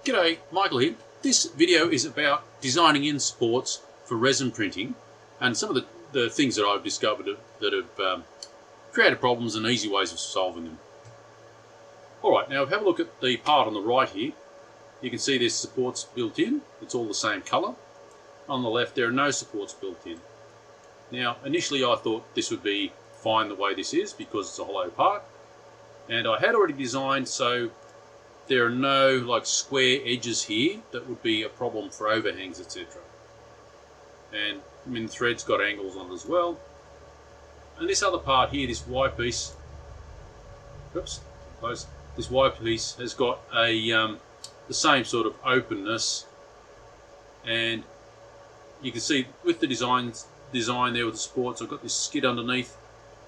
G'day, Michael here. This video is about designing in supports for resin printing and some of the things that I've discovered that have created problems and easy ways of solving them. Alright, now have a look at the part on the right here. You can see there's supports built in. It's all the same colour. On the left there are no supports built in. Now initially I thought this would be fine the way this is because it's a hollow part, and I had already designed so there are no like square edges here that would be a problem for overhangs, etc. And I mean the thread's got angles on it as well. And this other part here, this Y piece, oops, close. This Y piece has got a the same sort of openness, and you can see with the design there with the supports, I've got this skid underneath,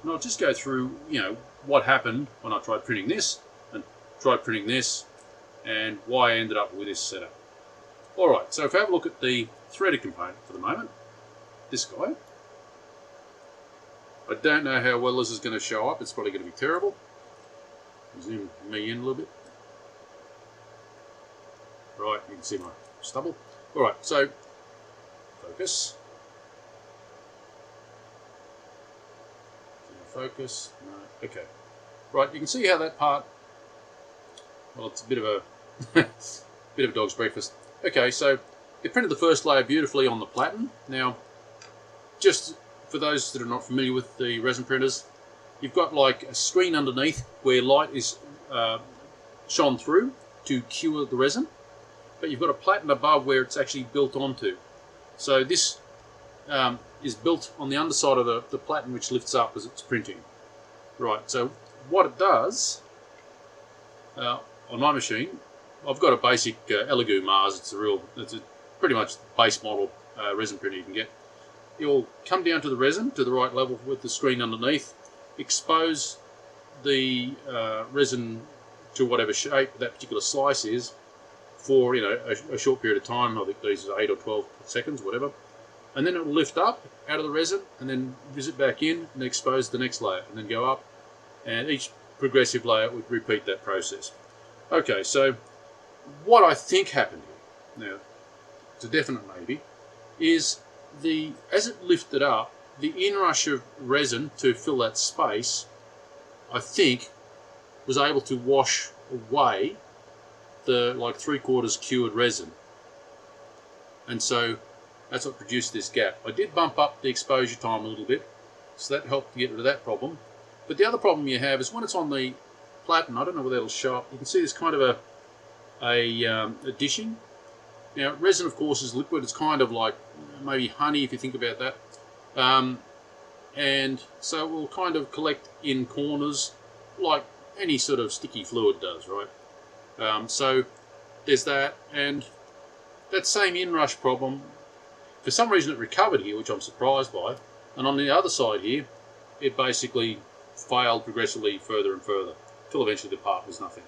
and I'll just go through, you know, what happened when I tried printing this and tried printing this, and why I ended up with this setup. Alright, so if I have a look at the threaded component for the moment, this guy, I don't know how well this is going to show up. It's probably going to be terrible. Zoom me in a little bit. Right, you can see my stubble. Alright, so focus. Focus. No. Okay. Right, you can see how that part, well, it's a bit of a bit of a dog's breakfast. Okay, so it printed the first layer beautifully on the platen. Now, just for those that are not familiar with the resin printers, you've got like a screen underneath where light is shone through to cure the resin, but you've got a platen above where it's actually built onto. So this is built on the underside of the platen, which lifts up as it's printing. Right, so what it does on my machine, I've got a basic Elegoo Mars. It's a pretty much base model resin printer you can get. You'll come down to the resin to the right level with the screen underneath, expose the resin to whatever shape that particular slice is for, you know, a short period of time. I think these are 8 or 12 seconds, whatever. And then it will lift up out of the resin and then visit back in and expose the next layer and then go up, and each progressive layer would repeat that process. Okay, so what I think happened here, now it's a definite maybe, is as it lifted up, the inrush of resin to fill that space, I think, was able to wash away the like 3/4 cured resin, and so that's what produced this gap. I did bump up the exposure time a little bit, so that helped to get rid of that problem. But the other problem you have is when it's on the platen, I don't know whether it'll show up, you can see there's kind of a dishing. Now resin of course is liquid, it's kind of like maybe honey if you think about that. And so it will kind of collect in corners like any sort of sticky fluid does, right? So there's that, and that same inrush problem, for some reason it recovered here, which I'm surprised by, and on the other side here it basically failed progressively further and further till eventually the part was nothing.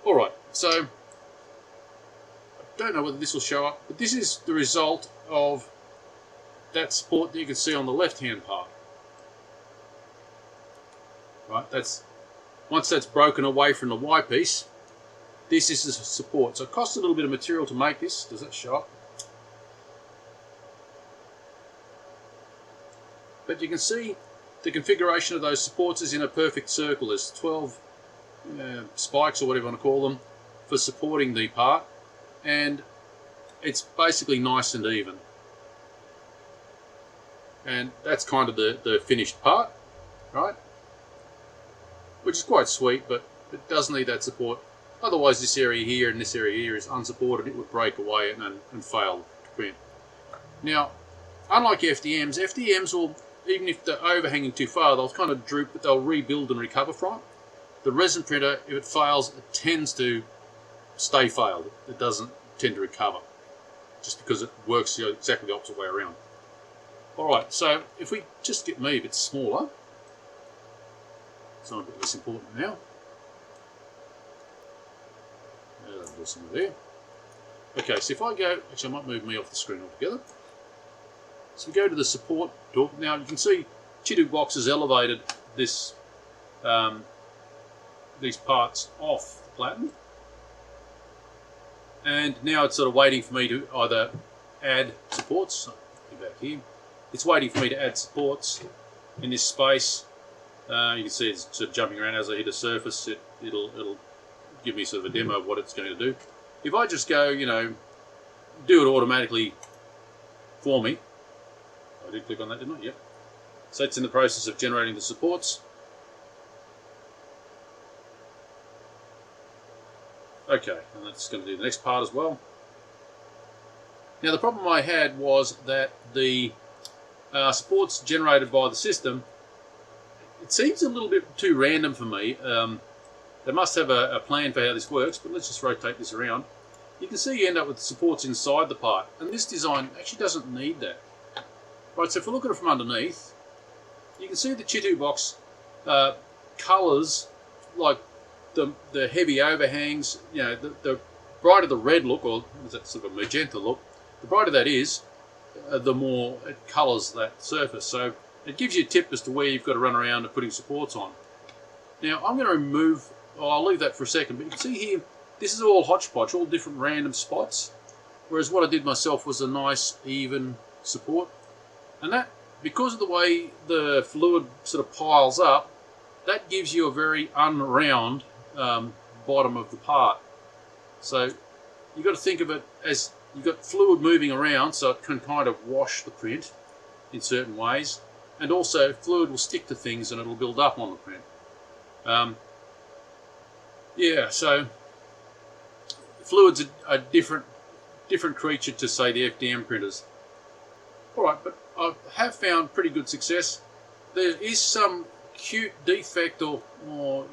Alright, so I don't know whether this will show up, but this is the result of that support that you can see on the left hand part. Right, that's once that's broken away from the Y piece, this is the support. So it costs a little bit of material to make this. Does that show up? But you can see the configuration of those supports is in a perfect circle. There's 12 spikes or whatever you want to call them for supporting the part, and it's basically nice and even. And that's kind of the finished part, right? Which is quite sweet, but it does need that support. Otherwise this area here and this area here is unsupported. It would break away and fail to print. Now, unlike FDMs will, even if they're overhanging too far, they'll kind of droop, but they'll rebuild and recover from it. The resin printer, if it fails, it tends to stay failed. It doesn't tend to recover, just because it works exactly the opposite way around. Alright, so if we just get me a bit smaller, it's not a bit less important now. That'll do something there. Okay, so if I go, actually I might move me off the screen altogether. So we go to the support door. Now you can see Chidu Box has elevated this these parts off the platen. And now it's sort of waiting for me to either add supports. Go back here. It's waiting for me to add supports in this space. You can see it's sort of jumping around as I hit a surface. It'll give me sort of a demo of what it's going to do. If I just go, you know, do it automatically for me. I did click on that, didn't I? Yep. So it's in the process of generating the supports. Okay, and that's going to do the next part as well. Now the problem I had was that the supports generated by the system, it seems a little bit too random for me. They must have a plan for how this works, but let's just rotate this around. You can see you end up with supports inside the part, and this design actually doesn't need that. Right, so if we look at it from underneath, you can see the Chitu box colours like the heavy overhangs. You know, the brighter the red look, or is that sort of a magenta look, the brighter that is, the more it colours that surface. So it gives you a tip as to where you've got to run around and putting supports on. Now I'm going to remove, well, I'll leave that for a second, but you can see here, this is all hodgepodge, all different random spots, whereas what I did myself was a nice even support. And that, because of the way the fluid sort of piles up, that gives you a very unround bottom of the part. So you've got to think of it as you've got fluid moving around, so it can kind of wash the print in certain ways, and also fluid will stick to things and it'll build up on the print. Yeah, so fluid's a different creature to, say, the FDM printers. Alright, but I have found pretty good success. There is some cute defect or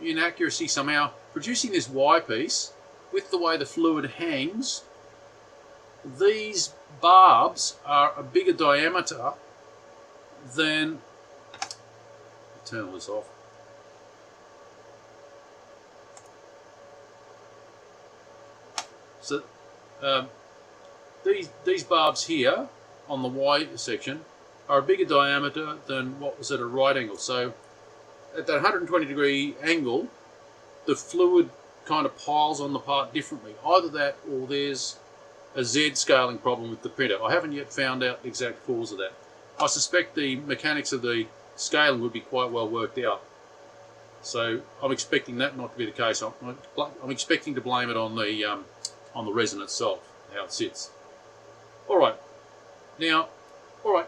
inaccuracy somehow producing this Y piece with the way the fluid hangs. These barbs are a bigger diameter than, turn all this off. So these barbs here on the Y section are a bigger diameter than what was at a right angle. So at that 120 degree angle, the fluid kind of piles on the part differently. Either that or there's a Z scaling problem with the printer. I haven't yet found out the exact cause of that. I suspect the mechanics of the scaling would be quite well worked out. So I'm expecting that not to be the case. I'm expecting to blame it on the resin itself, how it sits. Alright, now,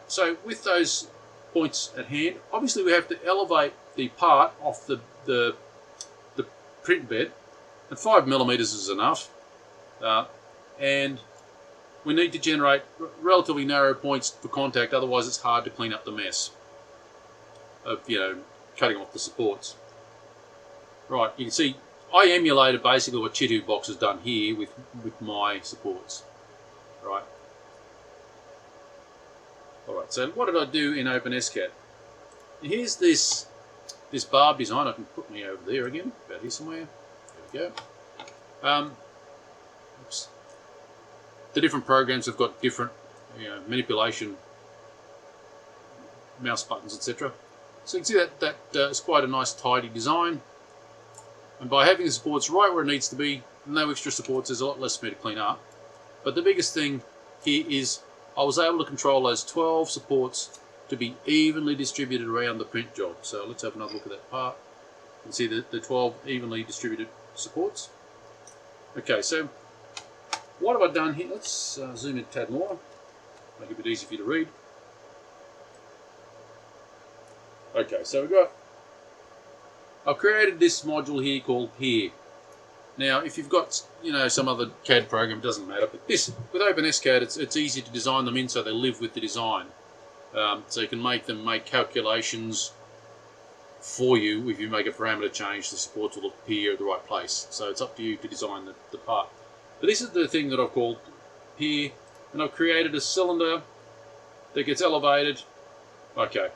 so with those points at hand, obviously we have to elevate the part off the print bed, and 5mm is enough, and we need to generate relatively narrow points for contact, otherwise it's hard to clean up the mess of, you know, cutting off the supports. Right, you can see I emulated basically what Chitu Box has done here with my supports. Right. Alright, so what did I do in OpenSCAD? Here's this barb design. I can put me over there again, about here somewhere. There we go. Oops. The different programs have got different, you know, manipulation, mouse buttons, etc. So you can see that is quite a nice tidy design. And by having the supports right where it needs to be, no extra supports, there's a lot less for me to clean up. But the biggest thing here is I was able to control those 12 supports to be evenly distributed around the print job. So let's have another look at that part. You can see the 12 evenly distributed supports. Okay, so what have I done here? Let's zoom in a tad more, make it a bit easier for you to read. Okay, so I've created this module here called Peer. Now, if you've got, you know, some other CAD program, it doesn't matter. But this, with OpenSCAD, it's easy to design them in so they live with the design. So you can make calculations for you. If you make a parameter change, the supports will appear at the right place. So it's up to you to design the part. But this is the thing that I've called Peer, and I've created a cylinder that gets elevated. Okay,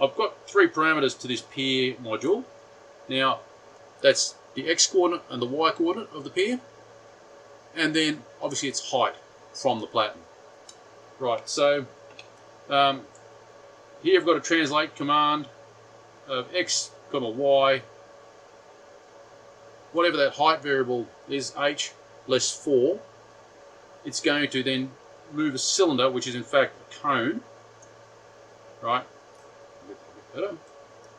I've got 3 parameters to this Peer module. Now, that's the X coordinate and the Y coordinate of the pier, and then obviously its height from the platen. Right, so here I've got a translate command of X, Y, whatever that height variable is, H less 4, it's going to then move a cylinder, which is in fact a cone, right? Better,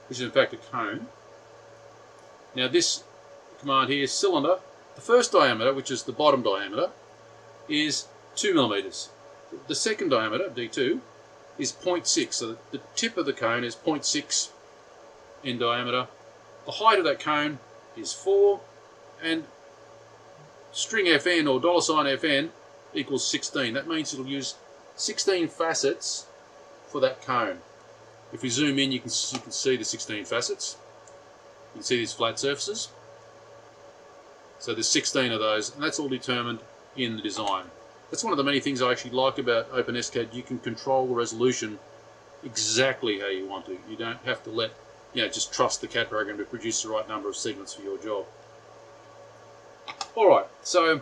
which is in fact a cone. Now this command here, cylinder, the first diameter, which is the bottom diameter, is 2 millimeters. The second diameter, D2, is 0.6. So the tip of the cone is 0.6 in diameter. The height of that cone is 4, and string FN or $FN equals 16. That means it'll use 16 facets for that cone. If we zoom in, you can see the 16 facets. You can see these flat surfaces. So there's 16 of those, and that's all determined in the design. That's one of the many things I actually like about OpenSCAD. You can control the resolution exactly how you want to. You don't have to let, just trust the CAD program to produce the right number of segments for your job. Alright, so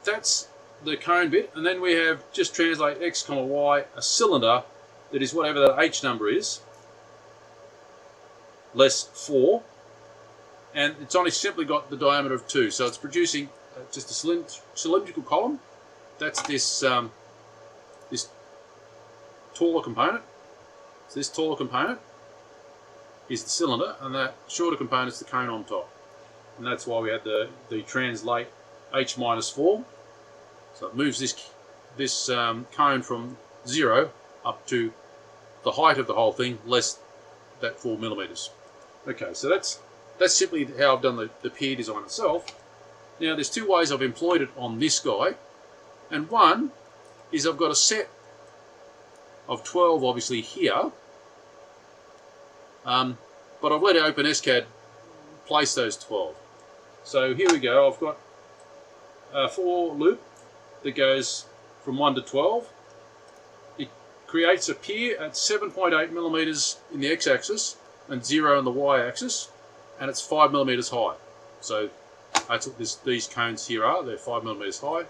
that's the cone bit, and then we have just translate X, Y, a cylinder that is whatever that H number is, less 4, and it's only simply got the diameter of 2, so it's producing just a cylindrical column. That's this this taller component. So this taller component is the cylinder, and that shorter component is the cone on top. And that's why we had the translate H minus 4. So it moves this cone from 0 up to the height of the whole thing, less that 4 millimeters. Okay, so that's simply how I've done the pier design itself. Now there's two ways I've employed it on this guy, and one is I've got a set of 12 obviously here, but I've let OpenSCAD place those 12. So here we go, I've got a for loop that goes from 1 to 12. It creates a pier at 7.8 millimeters in the x-axis and 0 on the y-axis, and it's 5 millimeters high. So that's what these cones here are. They're 5 millimeters high.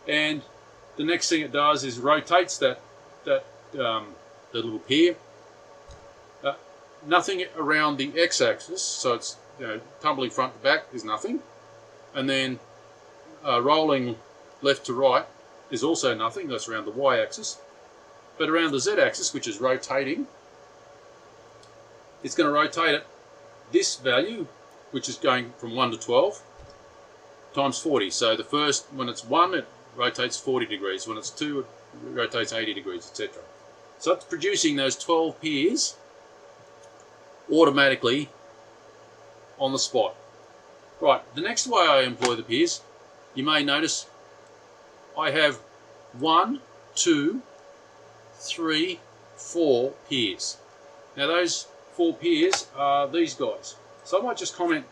And the next thing it does is rotates the little pier. Nothing around the x-axis, so it's tumbling front to back is nothing, and then rolling left to right is also nothing. That's around the y-axis. But around the z-axis, which is rotating, it's going to rotate it this value, which is going from 1 to 12, times 40. So the first, when it's 1, it rotates 40 degrees. When it's 2, it rotates 80 degrees, etc. So it's producing those 12 piers automatically on the spot. Right, the next way I employ the piers, you may notice I have 1, 2, 3, 4 piers. Now those 4 piers are these guys. So I might just comment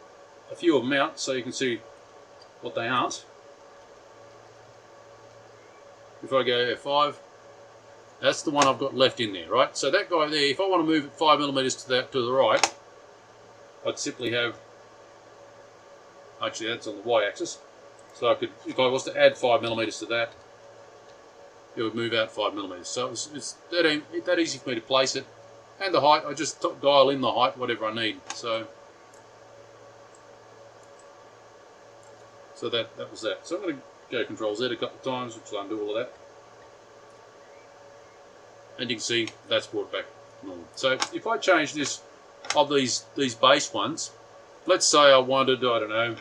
a few of them out so you can see what they aren't. If I go F5, that's the one I've got left in there, right? So that guy there, if I want to move it 5 millimeters to the right, I'd simply have, actually that's on the y-axis, so I could, if I was to add 5 millimeters to that, it would move out 5 millimeters. So it's that easy for me to place it. And the height, I just dial in the height, whatever I need. So that was that. So I'm going to go Control Z a couple of times, which will undo all of that. And you can see that's brought back normal. So if I change this, of these base ones, let's say I wanted, I don't know,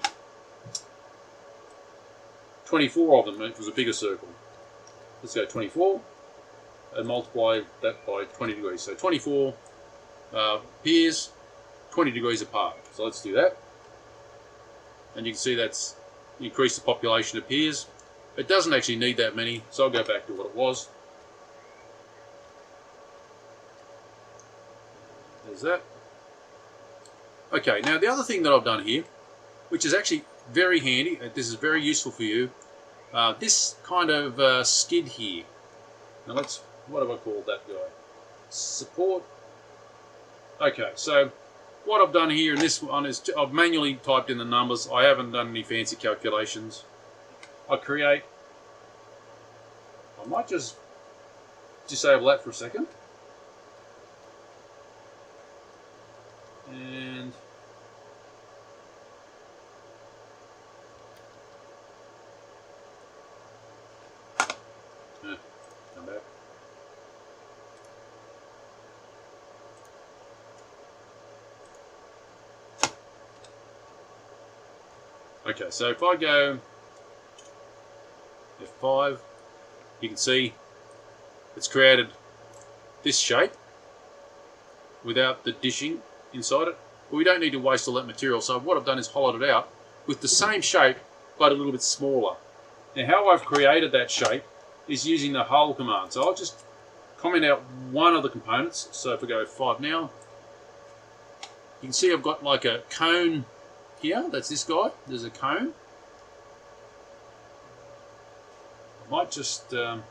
24 of them, if it was a bigger circle. Let's go 24 and multiply that by 20 degrees. So 24 piers, 20 degrees apart. So let's do that. And you can see that's increased the population of piers. It doesn't actually need that many, so I'll go back to what it was. There's that. Okay, now the other thing that I've done here, which is actually very handy, this is very useful for you, this kind of skid here. Now what have I called that guy? Support. Okay, so what I've done here in this one is I've manually typed in the numbers. I haven't done any fancy calculations. I might just disable that for a second. And Okay, so if I go F5, you can see it's created this shape without the dishing inside it. But we don't need to waste all that material, so what I've done is hollowed it out with the same shape but a little bit smaller. Now how I've created that shape is using the hull command. So I'll just comment out one of the components. So if we go F5 now, you can see I've got like a cone here. That's this guy. There's a cone. I might just turn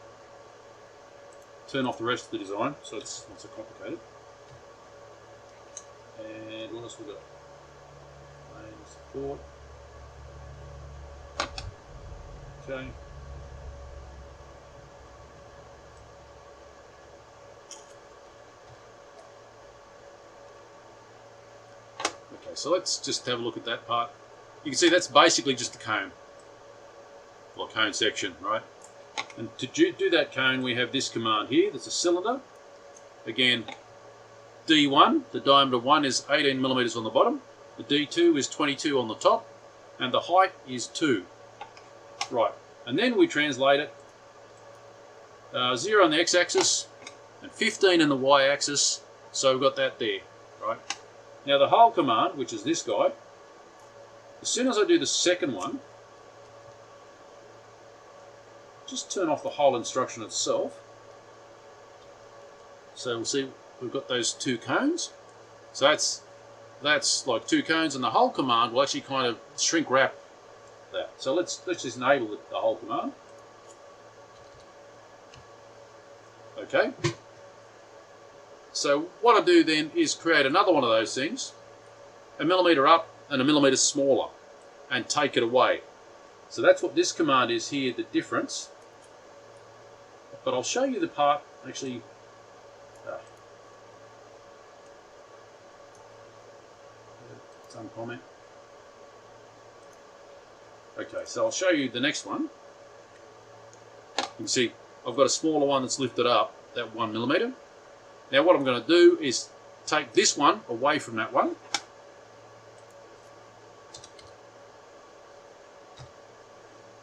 off the rest of the design so it's not so complicated. And what else we got? Main support. Okay. Okay, so let's just have a look at that part. You can see that's basically just a cone, or cone section, right? And to do that cone, we have this command here. That's a cylinder. Again, D1, the diameter 1 is 18 millimeters on the bottom. The D2 is 22 on the top, and the height is 2. Right, and then we translate it 0 on the x-axis and 15 in the y-axis. So we've got that there, right? Now the hull command, which is this guy, as soon as I do the second one, just turn off the hull instruction itself. So we'll see we've got those two cones. So that's like two cones, and the hull command will actually kind of shrink wrap that. So let's just enable the hull command. Okay. So what I do then is create another one of those things, 1 millimeter up and 1 millimeter smaller, and take it away. So that's what this command is here, the difference. But I'll show you the part actually. Some comment. Okay, so I'll show you the next one. You can see I've got a smaller one that's lifted up, that 1 millimeter. Now what I'm going to do is take this one away from that one.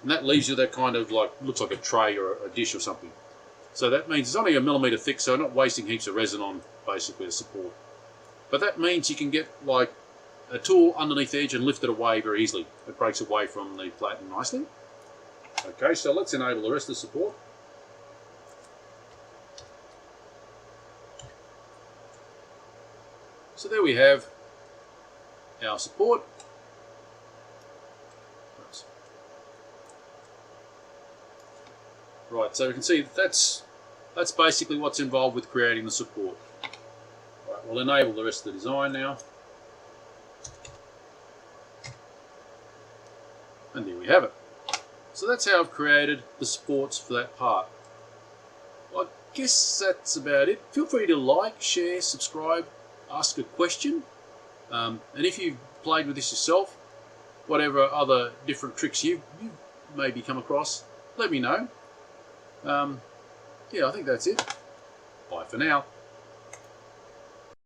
And that leaves you that kind of like, looks like a tray or a dish or something. So that means it's only 1 millimeter thick, so I'm not wasting heaps of resin on basically a support. But that means you can get like a tool underneath the edge and lift it away very easily. It breaks away from the platen nicely. Okay, so let's enable the rest of the support. So there we have our support. Right, so you can see that's basically what's involved with creating the support. Right, we'll enable the rest of the design now. And there we have it. So that's how I've created the supports for that part. Well, I guess that's about it. Feel free to like, share, subscribe, ask a question. And if you've played with this yourself, whatever other different tricks you maybe come across, let me know. Yeah, I think that's it. Bye for now.